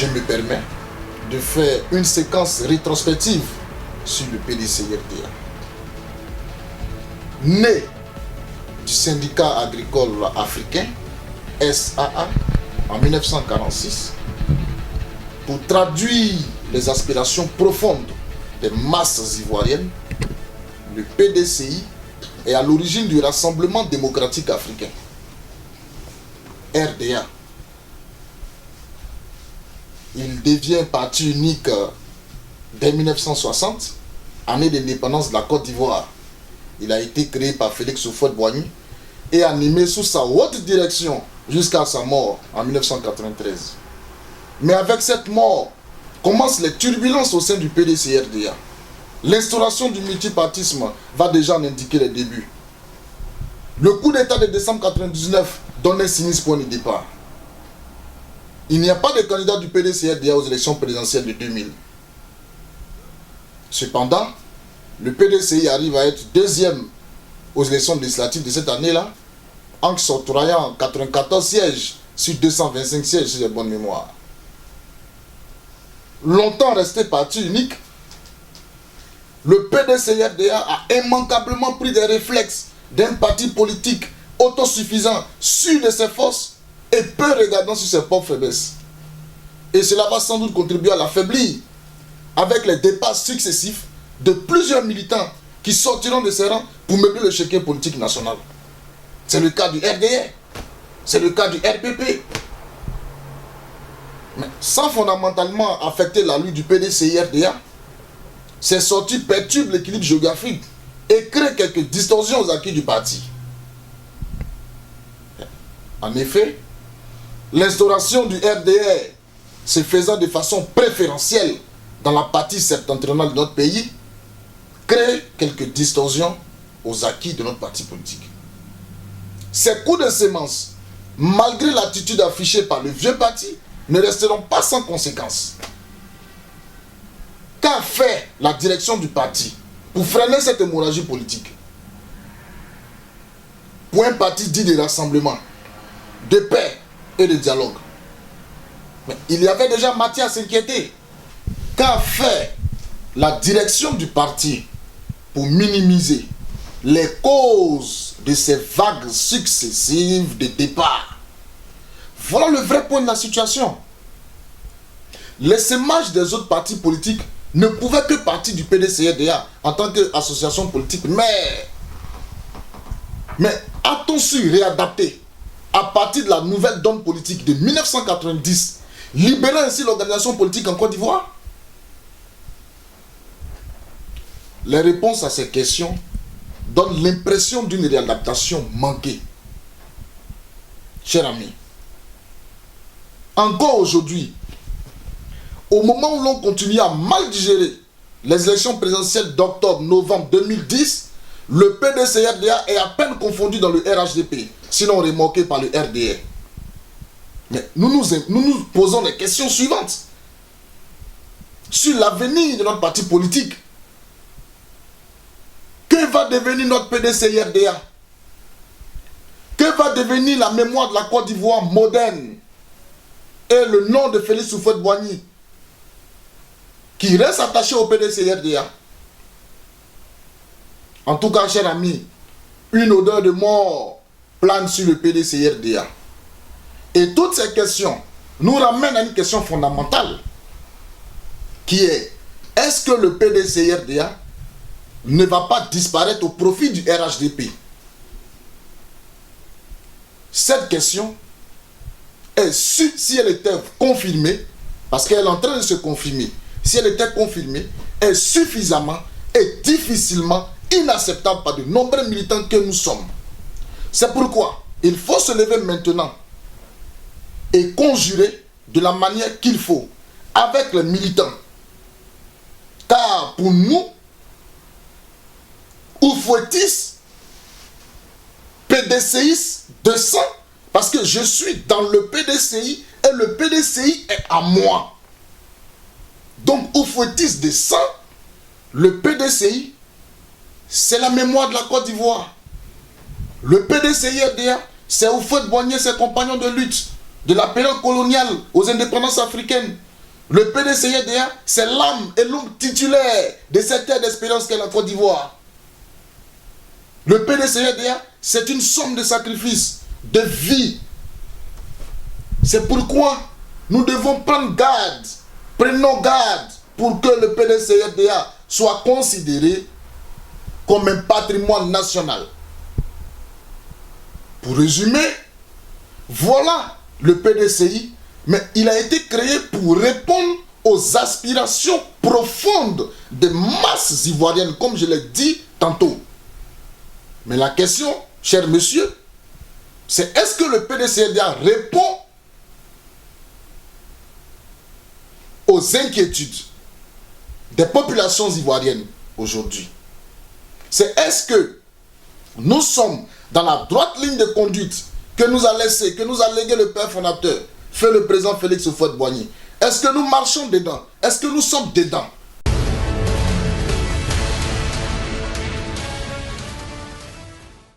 je me permets de faire une séquence rétrospective sur le PDCRDA. Né du syndicat agricole africain, SAA, en 1946, pour traduire les aspirations profondes des masses ivoiriennes, le PDCI est à l'origine du Rassemblement démocratique africain, RDA. Il devient parti unique dès 1960, année d'indépendance de la Côte d'Ivoire. Il a été créé par Félix Houphouët-Boigny et animé sous sa haute direction jusqu'à sa mort en 1993. Mais avec cette mort, commencent les turbulences au sein du PDCRDA. L'instauration du multipartisme va déjà en indiquer les débuts. Le coup d'État de décembre 1999 donne un sinistre point de départ. Il n'y a pas de candidat du PDCRDA aux élections présidentielles de 2000. Cependant, le PDCI arrive à être deuxième aux élections législatives de cette année-là, en s'octroyant 94 sièges sur 225 sièges, si j'ai bonne mémoire. Longtemps resté parti unique, le PDCRDA a immanquablement pris des réflexes d'un parti politique autosuffisant, sûr de ses forces et peu regardant sur ses propres faiblesses. Et cela va sans doute contribuer à l'affaiblir avec les départs successifs de plusieurs militants qui sortiront de ces rangs pour meubler le chéquier politique national. C'est le cas du RDA, c'est le cas du RPP. Mais sans fondamentalement affecter la lutte du PDCI-RDA, ces sorties perturbent l'équilibre géographique et créent quelques distorsions aux acquis du parti. En effet, l'instauration du RDA se faisant de façon préférentielle dans la partie septentrionale de notre pays crée quelques distorsions aux acquis de notre parti politique. Ces coups de sémence, malgré l'attitude affichée par le vieux parti, ne resteront pas sans conséquences. Qu'a fait la direction du parti pour freiner cette hémorragie politique? Pour un parti dit de rassemblement, de paix et de dialogue. Mais il y avait déjà matière à s'inquiéter. Qu'a fait la direction du parti pour minimiser les causes de ces vagues successives de départ? Voilà le vrai point de la situation. L'essaimage des autres partis politiques ne pouvait que partir du PDCRDA en tant qu'association politique. Mais a-t-on su réadapter à partir de la nouvelle donne politique de 1990, libérant ainsi l'organisation politique en Côte d'Ivoire? Les réponses à ces questions donnent l'impression d'une réadaptation manquée. Chers amis, encore aujourd'hui, au moment où l'on continue à mal digérer les élections présidentielles d'octobre-novembre 2010, le PDCRDA est à peine confondu dans le RHDP, sinon remorqué par le RDR. Mais nous nous posons les questions suivantes sur l'avenir de notre parti politique. Que va devenir notre PDCRDA? Que va devenir la mémoire de la Côte d'Ivoire moderne et le nom de Félix Houphouët-Boigny qui reste attaché au PDCRDA? En tout cas, chers amis, une odeur de mort plane sur le PDCRDA. Et toutes ces questions nous ramènent à une question fondamentale qui est: est-ce que le PDCRDA ne va pas disparaître au profit du RHDP? Cette question est, si elle était confirmée, parce qu'elle est en train de se confirmer, si elle était confirmée, est suffisamment et difficilement inacceptable par de nombreux militants que nous sommes. C'est pourquoi il faut se lever maintenant et conjurer de la manière qu'il faut avec les militants. Car pour nous, Houphouëtistes, PDCistes de sang, parce que je suis dans le PDCI et le PDCI est à moi. Donc Houphouëtistes de sang, le PDCI, c'est la mémoire de la Côte d'Ivoire. Le PDCI-RDA, c'est Houphouët-Boigny et ses compagnons de lutte de la période coloniale aux indépendances africaines Le PDCIDA, c'est l'âme et l'homme titulaire de cette terre d'espérance qu'est la Côte d'Ivoire. Le PDCIDA, c'est une somme de sacrifices, de vie. C'est pourquoi nous devons prendre garde, prenons garde pour que le PDCIDA soit considéré comme un patrimoine national. Pour résumer, voilà le PDCI, mais il a été créé pour répondre aux aspirations profondes des masses ivoiriennes, comme je l'ai dit tantôt. Mais la question, cher monsieur, c'est est-ce que le PDCIDA répond aux inquiétudes des populations ivoiriennes aujourd'hui? C'est est-ce que nous sommes dans la droite ligne de conduite que nous a laissé, que nous a légué le père fondateur, fait le président Félix Houphouët-Boigny? Est-ce que nous marchons dedans? Est-ce que nous sommes dedans?